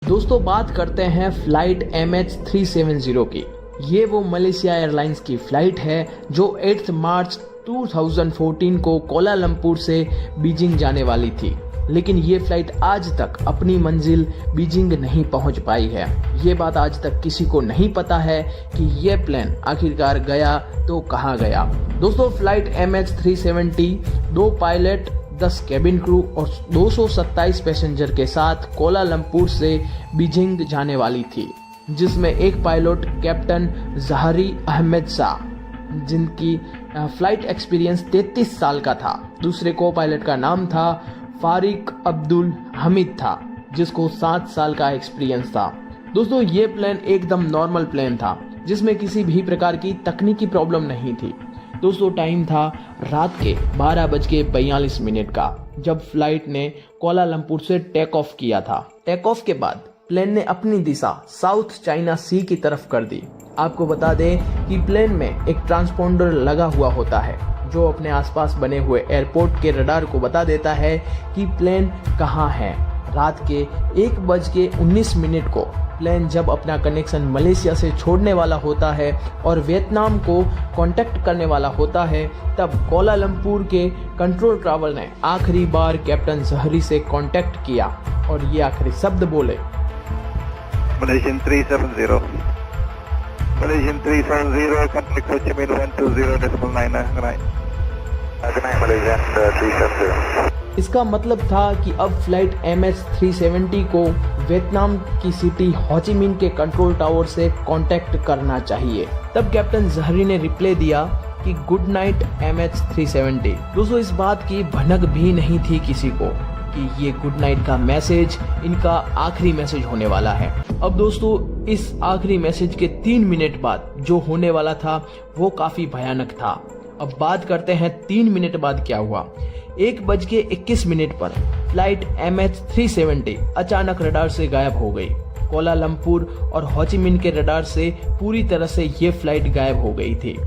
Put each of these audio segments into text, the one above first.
दोस्तों बात करते हैं फ्लाइट MH370 की। ये वो मलेशिया एयरलाइंस की फ्लाइट है जो 8 मार्च 2014 को कोलालमपुर से बीजिंग जाने वाली थी, लेकिन ये फ्लाइट आज तक अपनी मंजिल बीजिंग नहीं पहुंच पाई है। ये बात आज तक किसी को नहीं पता है कि ये प्लेन आखिरकार गया तो कहाँ गया। दोस्तों flight MH370 2 pilot, 10 cabin crew और 227 पैसेंजर के साथ कोलालमपुर से बीजिंग जाने वाली थी, जिसमें एक पायलट कैप्टन जहरी अहमद शाह, जिनकी फ्लाइट एक्सपीरियंस 33 साल का था। दूसरे को पायलट का नाम था फारिक अब्दुल हमीद था, जिसको 7 साल का एक्सपीरियंस था। दोस्तों ये प्लेन एकदम नॉर्मल प्लेन था, जिसमें किसी भी प्रकार की तकनीकी प्रॉब्लम नहीं थी। दोस्तों टाइम था रात के 12:42 का, जब फ्लाइट ने कोलालमपुर से टेक ऑफ किया था। टेक ऑफ के बाद प्लेन ने अपनी दिशा साउथ चाइना सी की तरफ कर दी। आपको बता दें कि प्लेन में एक ट्रांसपोंडर लगा हुआ होता है, जो अपने आसपास बने हुए एयरपोर्ट के रडार को बता देता है कि प्लेन कहाँ है। रात के 1:19 को प्लेन जब अपना कनेक्शन मलेशिया से छोड़ने वाला होता है और वियतनाम को कांटेक्ट करने वाला होता है, तब कोलालमपुर के कंट्रोल टावर ने आखिरी बार कैप्टन जहरी से कांटेक्ट किया और ये आखिरी शब्द बोले, Malaysian 370, Malaysian 370, contact Ho Chi Minh 120.9. Good night. Good night, Malaysian 370. इसका मतलब था कि अब फ्लाइट MH370 को वियतनाम की सिटी होचिमिन के कंट्रोल टावर से कांटेक्ट करना चाहिए। तब कैप्टन जहरी ने रिप्लाई दिया कि गुड नाइट MH370। दोस्तों इस बात की भनक भी नहीं थी किसी को कि ये गुड नाइट का मैसेज इनका आखिरी मैसेज होने वाला है। अब दोस्तों इस आखिरी मैसेज के 3 मिनट बाद जो होने वाला था वो काफी भयानक था। अब बात करते हैं 3 मिनट बाद क्या हुआ। 1:21 पर फ्लाइट MH370 अचानक रडार से गायब हो गई। कोलालमपुर और होचिमिन के रडार से पूरी तरह से ये फ्लाइट गायब हो गई थी।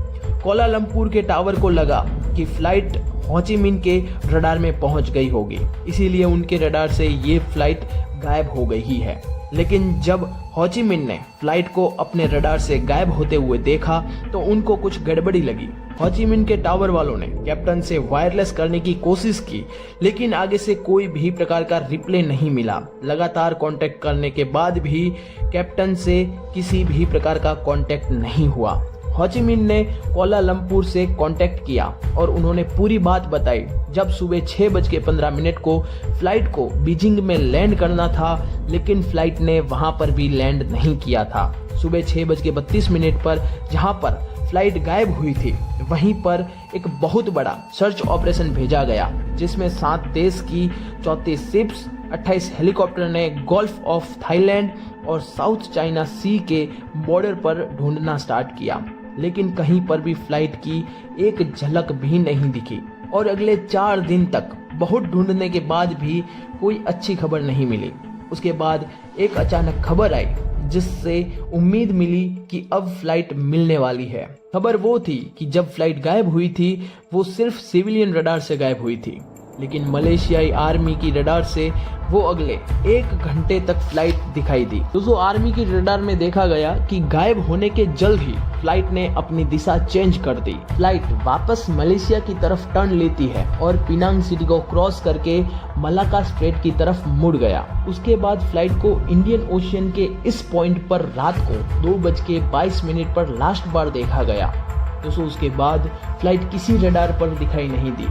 कोलालमपुर के टावर को लगा कि फ्लाइट होचिमिन के रडार में पहुंच गई होगी, इसीलिए उनके रडार से ये फ्लाइट गायब हो गई ही है। लेकिन जब होचिमिन ने फ्लाइट को अपने रडार से गायब होते हुए देखा तो उनको कुछ गड़बड़ी लगी। होचिमिन के टावर वालों ने कैप्टन से वायरलेस करने की कोशिश की, लेकिन आगे से कोई भी प्रकार का रिप्लाई नहीं मिला। लगातार कांटेक्ट करने के बाद भी कैप्टन से किसी भी प्रकार का कांटेक्ट नहीं हुआ। होचिमिन ने कोलालमपुर से कांटेक्ट किया और उन्होंने पूरी बात बताई। जब सुबह 6:15 को फ्लाइट को बीजिंग में लैंड करना था, लेकिन फ्लाइट ने वहां पर भी लैंड नहीं किया था। सुबह 6:32 पर जहां पर फ्लाइट गायब हुई थी, वहीं पर एक बहुत बड़ा सर्च ऑपरेशन भेजा गया, जिसमें 7 देश की 34 शिप्स, 28 हेलीकॉप्टर ने गल्फ ऑफ थाईलैंड और साउथ चाइना सी के बॉर्डर पर ढूंढना स्टार्ट किया, लेकिन कहीं पर भी फ्लाइट की एक झलक भी नहीं दिखी। और अगले 4 दिन तक बहुत ढूंढने के बाद भी कोई अच्छी खबर नहीं मिली। उसके बाद एक अचानक खबर आई, जिससे उम्मीद मिली कि अब फ्लाइट मिलने वाली है। खबर वो थी कि जब फ्लाइट गायब हुई थी वो सिर्फ सिविलियन रडार से गायब हुई थी, लेकिन मलेशियाई आर्मी की रडार से वो अगले 1 घंटे तक फ्लाइट दिखाई दी। दोस्तों आर्मी की रडार में देखा गया कि गायब होने के जल्द ही फ्लाइट ने अपनी दिशा चेंज कर दी। फ्लाइट वापस मलेशिया की तरफ टर्न लेती है और पिनांग सिटी को क्रॉस करके मलाका स्ट्रेट की तरफ मुड़ गया। उसके बाद फ्लाइट को इंडियन ओशियन के इस पॉइंट पर रात को 2:22 पर लास्ट बार देखा गया। दोस्तों उसके बाद फ्लाइट किसी रडार पर दिखाई नहीं दी।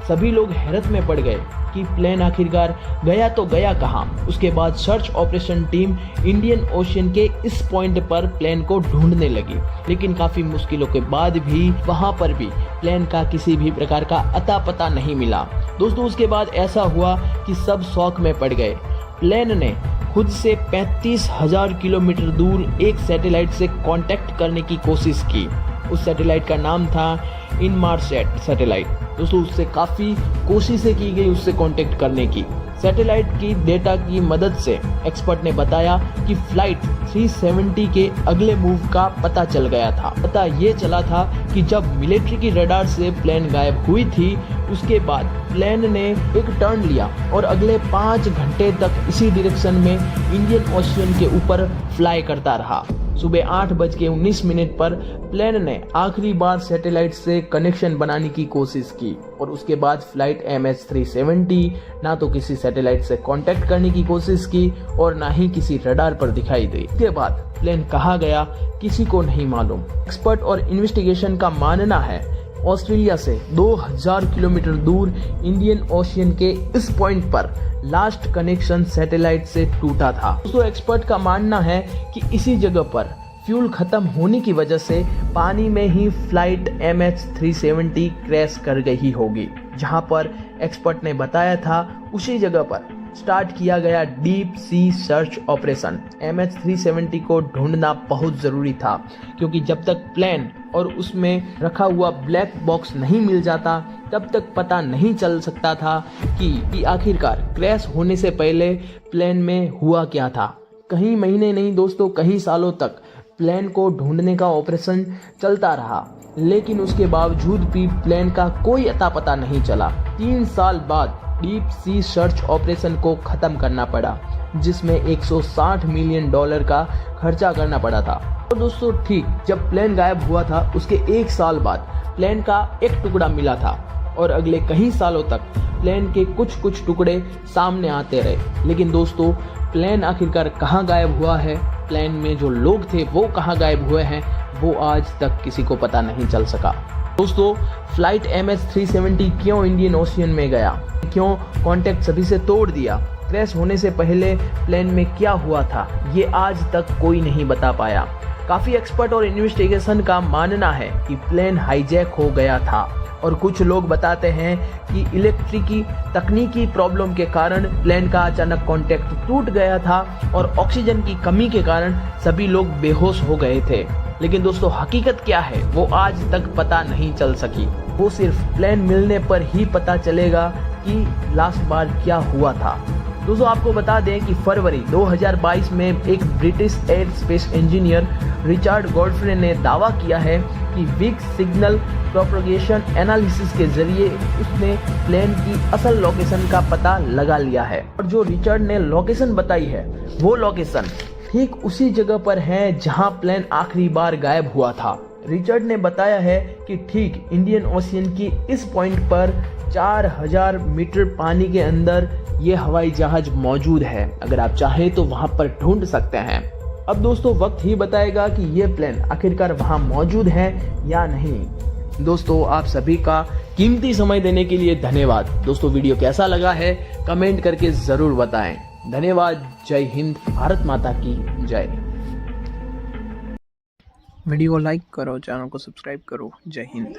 सभी लोग हैरत में पड़ गए कि प्लेन आखिरकार गया तो गया कहां। उसके बाद search operation team Indian ocean के इस पॉइंट पर प्लेन को ढूंढने लगी, लेकिन काफी मुश्किलों के बाद भी वहां पर भी प्लेन का किसी भी प्रकार का अता पता नहीं मिला। दोस्तों उसके बाद ऐसा हुआ कि सब शौक में पड़ गए। प्लेन ने खुद से 35,000 किलोमीटर दूर एक सैटेलाइट से कांटेक्ट करने की कोशिश की। उस सैटेलाइट का नाम था इनमारसैट सैटेलाइट। दोस्तों उससे काफ़ी कोशिशें की गई उससे कांटेक्ट करने की, सैटेलाइट की डेटा की मदद से एक्सपर्ट ने बताया कि फ्लाइट 370 के अगले मूव का पता चल गया था। पता ये चला था कि जब मिलिट्री की रडार से प्लेन गायब हुई थी, उसके बाद प्लेन ने एक टर्न लिया और अगले 5 घंटे तक इसी डायरेक्शन में इंडियन ओशियन के ऊपर फ्लाई करता रहा। सुबह 8:19 पर प्लेन ने आखिरी बार सैटेलाइट से कनेक्शन बनाने की कोशिश की और उसके बाद फ्लाइट MH370 ना तो किसी सैटेलाइट से कांटेक्ट करने की कोशिश की और ना ही किसी रडार पर दिखाई दी। इसके बाद प्लेन कहाँ गया किसी को नहीं मालूम। एक्सपर्ट और इन्वेस्टिगेशन का मानना है ऑस्ट्रेलिया से 2000 किलोमीटर दूर इंडियन ओशियन के इस पॉइंट पर लास्ट कनेक्शन सैटेलाइट से टूटा था। दोस्तों एक्सपर्ट का मानना है कि इसी जगह पर फ्यूल खत्म होने की वजह से पानी में ही फ्लाइट MH370 क्रैश कर गई होगी। जहां पर एक्सपर्ट ने बताया था उसी जगह पर स्टार्ट किया गया deep sea search operation. MH370 को ढूंढना बहुत जरूरी था क्योंकि जब तक प्लेन और उसमें रखा हुआ ब्लैक बॉक्स नहीं मिल जाता तब तक पता नहीं चल सकता था कि आखिरकार क्रैश होने से पहले प्लेन में हुआ क्या था। कई महीने नहीं दोस्तों, कई सालों तक प्लेन को ढूंढने का ऑपरेशन चलता रहा, लेकिन उसके बावजूद भी प्लेन का कोई अता पता नहीं चला। 3 साल बाद डीप सी सर्च ऑपरेशन को खत्म करना पड़ा, जिसमें $160 मिलियन का खर्चा करना पड़ा था। तो दोस्तों ठीक जब प्लेन गायब हुआ था उसके 1 साल बाद प्लेन का एक टुकड़ा मिला था और अगले कई सालों तक प्लेन के कुछ टुकड़े सामने आते रहे। लेकिन दोस्तों प्लेन आखिरकार कहाँ गायब हुआ है, प्लेन में जो लोग थे वो कहाँ गायब हुए हैं, वो आज तक किसी को पता नहीं चल सका। दोस्तों फ्लाइट MH370 क्यों इंडियन ओशियन में गया, क्यों कांटेक्ट सभी से तोड़ दिया, क्रैश होने से पहले प्लेन में क्या हुआ था, ये आज तक कोई नहीं बता पाया। काफी एक्सपर्ट और इन्वेस्टिगेशन का मानना है कि प्लेन हाईजैक हो गया था और कुछ लोग बताते हैं कि इलेक्ट्रिकी तकनीकी प्रॉब्लम के कारण प्लेन का अचानक कांटेक्ट टूट गया था और ऑक्सीजन की कमी के कारण सभी लोग बेहोश हो गए थे। लेकिन दोस्तों हकीकत क्या है वो आज तक पता नहीं चल सकी। वो सिर्फ प्लेन मिलने पर ही पता चलेगा कि लास्ट बार क्या हुआ था। दोस्तों आपको बता दें कि फरवरी 2022 में एक British air space engineer Richard Godfrey ने दावा किया है कि वीक सिग्नल प्रोपगेशन एनालिसिस के जरिए उसने प्लेन की असल लोकेशन का पता लगा लिया है। और जो रिचर्ड ने लोकेशन बताई है वो लोकेशन ठीक उसी जगह पर है जहां प्लेन आखिरी बार गायब हुआ था। रिचर्ड ने बताया है कि ठीक इंडियन ओशियन की इस पॉइंट पर 4000 मीटर पानी के अंदर ये हवाई जहाज मौजूद है। अगर आप चाहें तो वहां पर ढूंढ सकते हैं। अब दोस्तों वक्त ही बताएगा कि ये प्लेन आखिरकार वहां मौजूद है या नहीं। दोस्तों आप सभी का कीमती समय देने के लिए धन्यवाद। दोस्तों वीडियो कैसा लगा है कमेंट करके जरूर बताएं। धन्यवाद। जय हिंद, भारत माता की जय। वीडियो को लाइक करो, चैनल को सब्सक्राइब करो। जय हिंद।